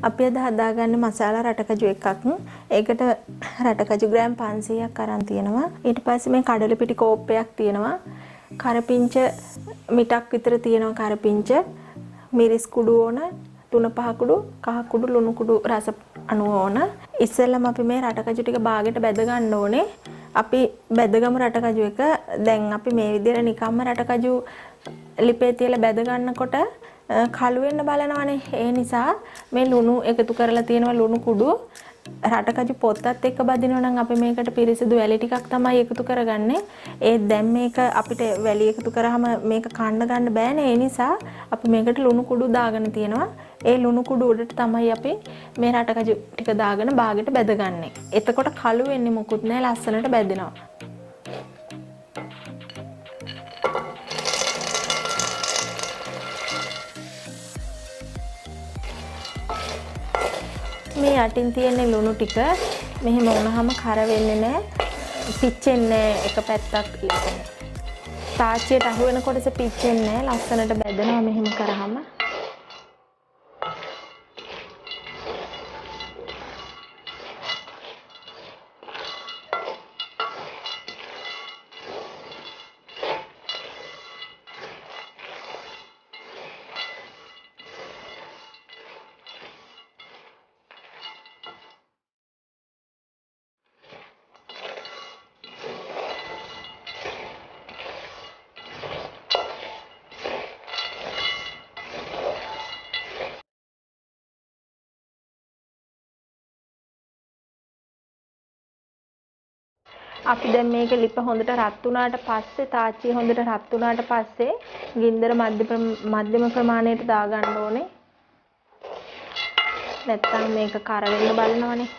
අපි අද හදාගන්නේ මසාලා රටකජු එකක්. ඒකට රටකජු ග්‍රෑම් 500ක් අරන් තියෙනවා. ඊට පස්සේ මේ කඩල පිටි කෝප්පයක් තියෙනවා. කරපිංච මිටක් විතර තියෙනවා කරපිංච. මිරිස් කුඩු ඕන, තුන පහ කුඩු, කහ කුඩු, ලුණු කුඩු රස අණු ඕන. ඉස්සෙල්ලම අපි මේ රටකජු ටික බාගෙට බෙද ගන්න ඕනේ. අපි බෙදගමු රටකජු එක. දැන් අපි මේ විදිහට නිකම්ම රටකජු ලිපේ තියලා බෙද ගන්නකොට කළු වෙන්න බලනවනේ. ඒ නිසා මේ ලුණු එකතු කරලා තියෙනවා ලුණු කුඩු. රටකජු පොත්තත් එක්ක බදිනවා නම් අපි මේකට පිරිසිදු වැලි ටිකක් තමයි එකතු කරගන්නේ. ඒ දැන් මේක අපිට වැලි එකතු කරාම මේක කන්න ගන්න බෑනේ. ඒ නිසා අපි මේකට ලුණු කුඩු දාගෙන තියෙනවා. ඒ ලුණු කුඩු උඩට තමයි අපි මේ රටකජු ටික දාගෙන බාගෙට බෙදගන්නේ. එතකොට කළු වෙන්නේ මොකුත් නෑ, ලස්සනට බැදෙනවා. මේ යටින් තියෙන ලුණු ටික මෙහෙම වුණාම කර වෙන්නේ නැහැ, පිච්චෙන්නේ එක පැත්තක්. තාච්චියට අහු වෙන කොටස පිච්චෙන්නේ නැහැ, ලස්සනට බැදෙනවා මෙහෙම කරාම. අපි දැන් මේක ලිප හොඳට රත් වුණාට පස්සේ, තාච්චිය හොඳට රත් වුණාට පස්සේ ගින්දර මධ්‍යම ප්‍රමාණයට දාගන්න ඕනේ. නැත්තම් මේක කර වෙන්න බලනවනේ.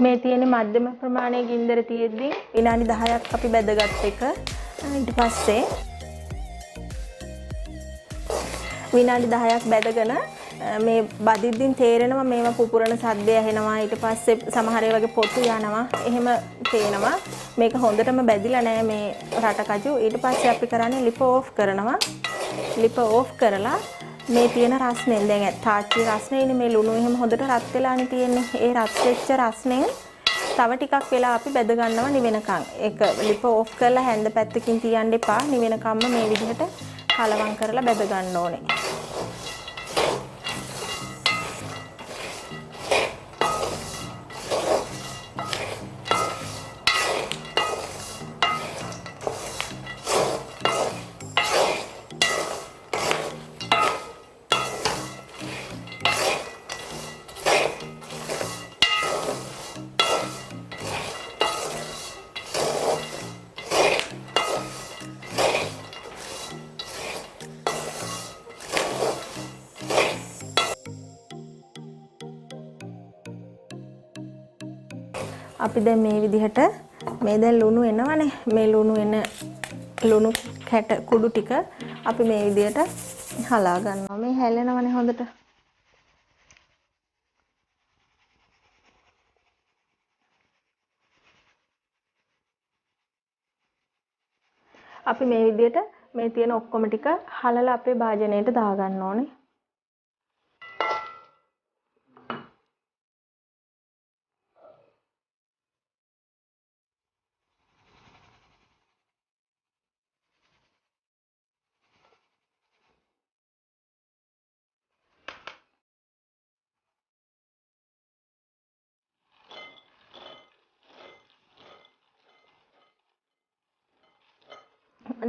මේ තියෙන මධ්‍යම ප්‍රමාණයේ ගින්දර තියෙද්දි විනාඩි 10ක් අපි බැදගත් එක. ඊට පස්සේ විනාඩි 10ක් බැදගෙන මේ බදිද්දින් තේරෙනවා මේවා පුපුරන සද්දය ඇහෙනවා. ඊට පස්සේ සමහර ඒ වගේ පොතු යනවා. එහෙම පේනවා. මේක හොඳටම බැදිලා නැහැ මේ රටකජු. ඊට පස්සේ අපි කරන්නේ ලිප ඕෆ් කරනවා. ලිප ඕෆ් කරලා මේ තියෙන රස්නෙන්, දැන් තාච්චි රස්නේනේ මේ ලුණු එහෙම හොඳට රත් වෙලානේ තියෙන්නේ. ඒ රත් වෙච්ච රස්නෙන් තව ටිකක් වෙලා අපි බෙද ගන්නවා නිවෙනකන්. ඒක ලිප ඕෆ් කරලා හැන්ද පැත්තකින් තියන්න එපා. නිවෙනකම්ම මේ විදිහට කලවම් කරලා බෙද ගන්න ඕනේ. අපි දැන් මේ විදිහට මේ දැන් ලුණු එනවනේ. මේ ලුණු කැට කුඩු ටික අපි මේ විදිහට හලා ගන්නවා. මේ හැලෙනවනේ හොඳට. අපි මේ විදිහට මේ තියෙන ඔක්කොම ටික හලලා අපේ භාජනයට දාගන්න ඕනේ.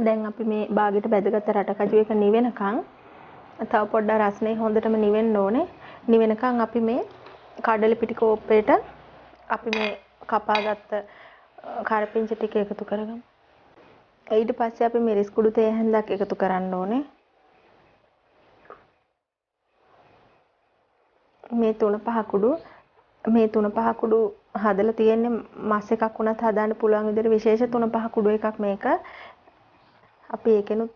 දැන් අපි මේ බාගෙට බැදගත්ත රටකජු එක නිවෙනකන් තව පොඩ්ඩක් රස්නේ හොඳටම නිවෙන්න ඕනේ. නිවෙනකන් අපි මේ කඩල පිටි කෝප්පේට අපි මේ කපාගත්ත කරපිංච ටික එකතු කරගමු. ඊට පස්සේ අපි මිරිස් කුඩු තේ හැන්දක් එකතු කරන්න ඕනේ. මේ 3-5 කුඩු හදලා තියෙන්නේ මස් එකක් වුණත් හදාන්න පුළුවන් විදිහට විශේෂ 3-5 කුඩු එකක් මේක. අපි ඒකෙනුත්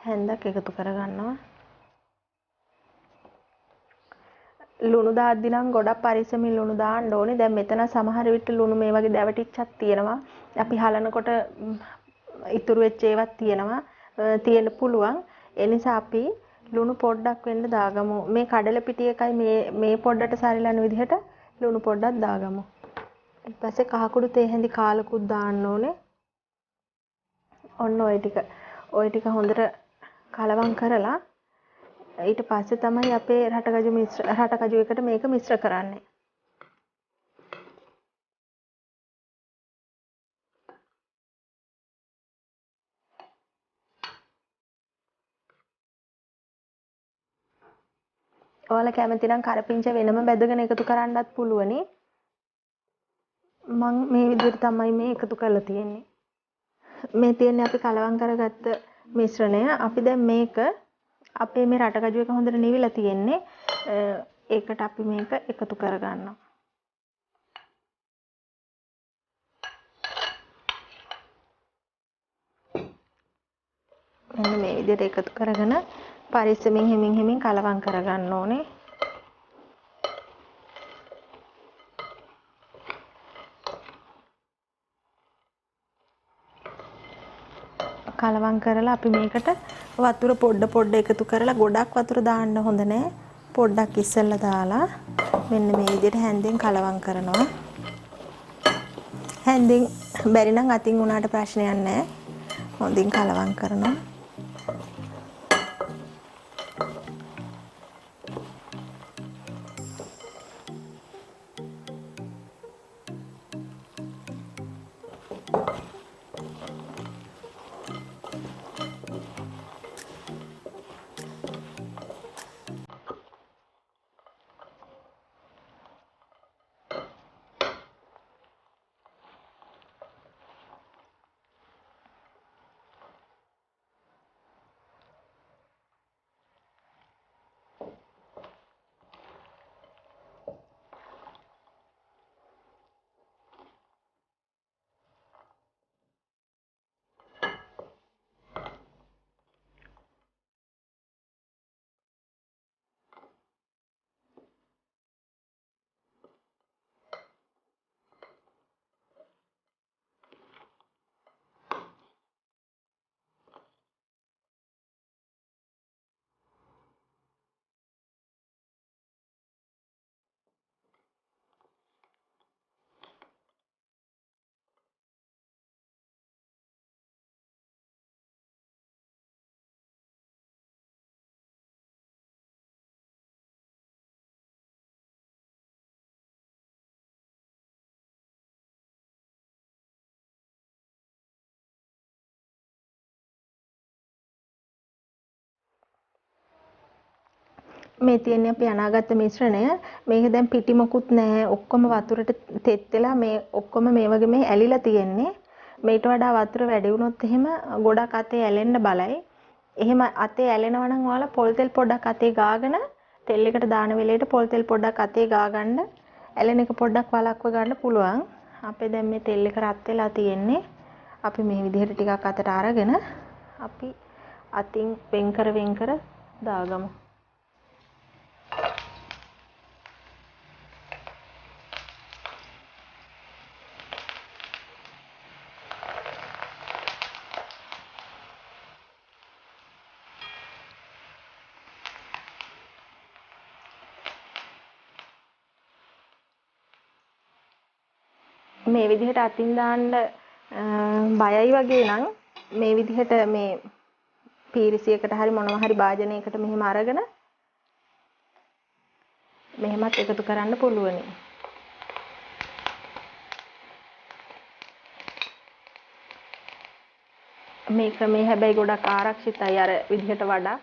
හැන්දක් එකතු කරගන්නවා. ලුණු දාද්දි නම් ගොඩක් පරිස්සමින් ලුණු දාන්න ඕනේ. දැන් මෙතන සමහර විට ලුණු මේ වගේ දැවටිච්චක් තියෙනවා. අපි හලනකොට ඉතුරු වෙච්ච ඒවත් තියෙනවා. තියෙන්න පුළුවන්. ඒ නිසා අපි ලුණු පොඩ්ඩක් වෙන්න දාගමු. මේ කඩල පිටි එකයි මේ පොඩ්ඩට සරිලන විදිහට ලුණු පොඩ්ඩක් දාගමු. ඊට පස්සේ කහ කුඩු තේ හැඳි කාලකුත් දාන්න ඕනේ. ඔන්න ওই ටික හොඳට කලවම් කරලා ඊට පස්සේ තමයි අපේ රටකජු එකට මේක මිශ්‍ර කරන්නේ. ඔයාලා කැමති නම් කරපිංච වෙනම බෙදගෙන එකතු කරන්නත් පුළුවනි. මම මේ විදිහට තමයි මේ එකතු කරලා තියෙන්නේ. මේ තියෙන්නේ අපි කලවම් කරගත්ත මිශ්‍රණය. අපි දැන් මේක අපේ මේ රටකජු එක හොඳට නිවිලා තියෙන්නේ. ඒකට අපි මේක එකතු කරගන්නවා. මෙන්න මේ විදිහට එකතු කරගෙන පරිස්සමින් හිමින් කලවම් කරගන්න ඕනේ. කලවම් කරලා අපි මේකට වතුර පොඩ එකතු කරලා ගොඩක් වතුර දාන්න හොඳ නැහැ. පොඩ්ඩක් ඉස්සෙල්ලා දාලා මෙන්න මේ විදිහට හැන්දෙන් කලවම් කරනවා. හැන්දෙන් බැරි නම් අතින් උනාට ප්‍රශ්නයක් නැහැ. හොඳින් කලවම් කරනවා. මේ තියෙන්නේ අපි අනාගත මිශ්‍රණය. මේක දැන් පිටි මොකුත් නැහැ. ඔක්කොම වතුරට තෙත් වෙලා මේ ඔක්කොම මේ වගේ මේ ඇලිලා තියෙන්නේ. මේට වඩා වතුර වැඩි වුණොත් එහෙම ගොඩක් අතේ ඇලෙන්න බලයි. එහෙම අතේ ඇලෙනවා නම් ඔයාලා පොල් තෙල් පොඩ්ඩක් අතේ ගාගෙන තෙල් එකට දාන වෙලේට පොල් තෙල් පොඩ්ඩක් අතේ ගාගන්න ඇලෙන එක පොඩ්ඩක් වළක්ව ගන්න පුළුවන්. අපේ දැන් මේ තෙල් එක රත් වෙලා තියෙන්නේ. අපි මේ විදිහට ටිකක් අතට අරගෙන අපි අතින් වෙන් කර දාගමු. මේ විදිහට අතින් දාන්න බයයි වගේ නම් මේ විදිහට මේ පීරිසියකට හරි මොනවා හරි භාජනයකට මෙහෙම අරගෙන මෙහෙමත් එකතු කරන්න පුළුවනි. මේ ක්‍රමේ හැබැයි ගොඩක් ආරක්ෂිතයි අර විදිහට වඩා.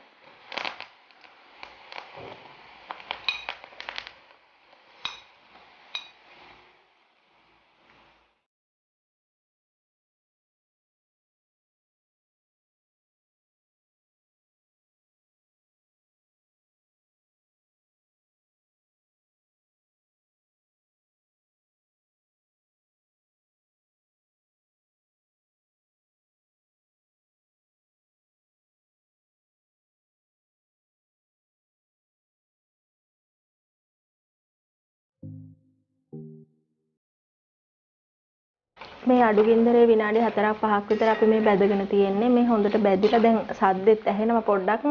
මේ අඩු ගින්දරේ විනාඩි 4-5ක් විතර අපි මේ බැදගෙන තියෙන්නේ. මේ හොඳට බැදිලා දැන් සද්දෙත් ඇහෙනවා පොඩ්ඩක්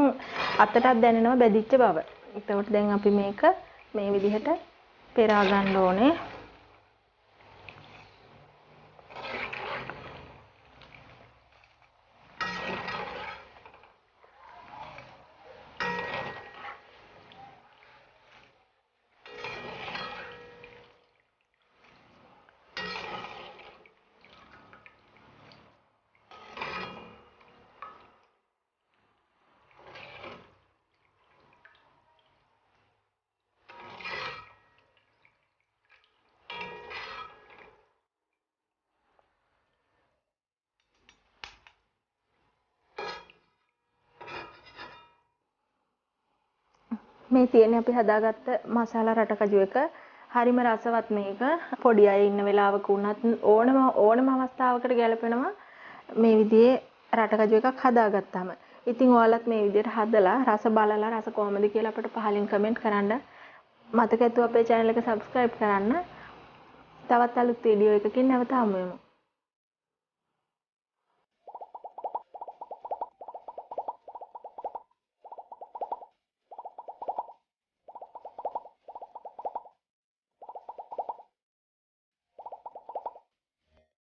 අතටත් දැනෙනවා බැදිච්ච බව. එතකොට දැන් අපි මේක මේ විදිහට පෙරා ගන්න ඕනේ. මේ තියෙන්නේ අපි හදාගත්ත මසාලා රටකජු එක. හරිම රසවත් මේක. පොඩි අය ඉන්න වෙලාවක වුණත් ඕනම අවස්ථාවකට ගැලපෙනවා මේ විදිහේ රටකජු එකක් හදාගත්තාම. ඉතින් ඔයාලත් මේ විදිහට හදලා රස බලලා රස කොහමද කියලා අපිට පහලින් කමෙන්ට් කරන්න. මතක ඇතුව අපේ channel එක subscribe කරන්න. තවත් අලුත් වීඩියෝ එකකින් නැවත හමු වෙමු.